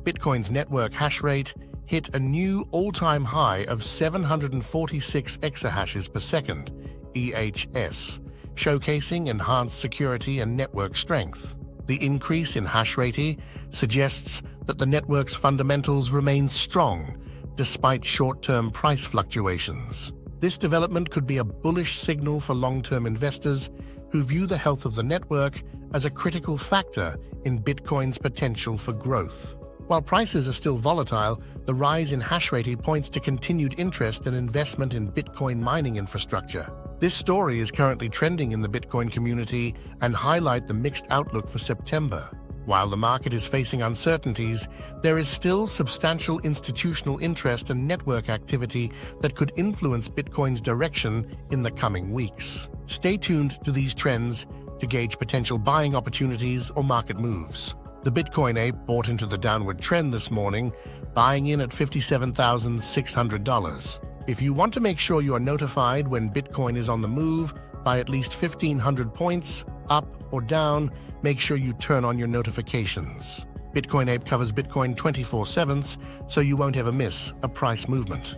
Bitcoin's network hash rate hit a new all-time high of 746 exahashes per second, EHS, showcasing enhanced security and network strength. The increase in hash rate suggests that the network's fundamentals remain strong despite short-term price fluctuations. This development could be a bullish signal for long-term investors who view the health of the network as a critical factor in Bitcoin's potential for growth. While prices are still volatile, the rise in hash rate points to continued interest and investment in Bitcoin mining infrastructure. This story is currently trending in the Bitcoin community and highlights the mixed outlook for September. While the market is facing uncertainties, there is still substantial institutional interest and network activity that could influence Bitcoin's direction in the coming weeks. Stay tuned to these trends to gauge potential buying opportunities or market moves. The Bitcoin Ape bought into the downward trend this morning, buying in at $57,600. If you want to make sure you are notified when Bitcoin is on the move by at least 1,500 points, up or down, make sure you turn on your notifications. Bitcoin Ape covers Bitcoin 24/7, so you won't ever miss a price movement.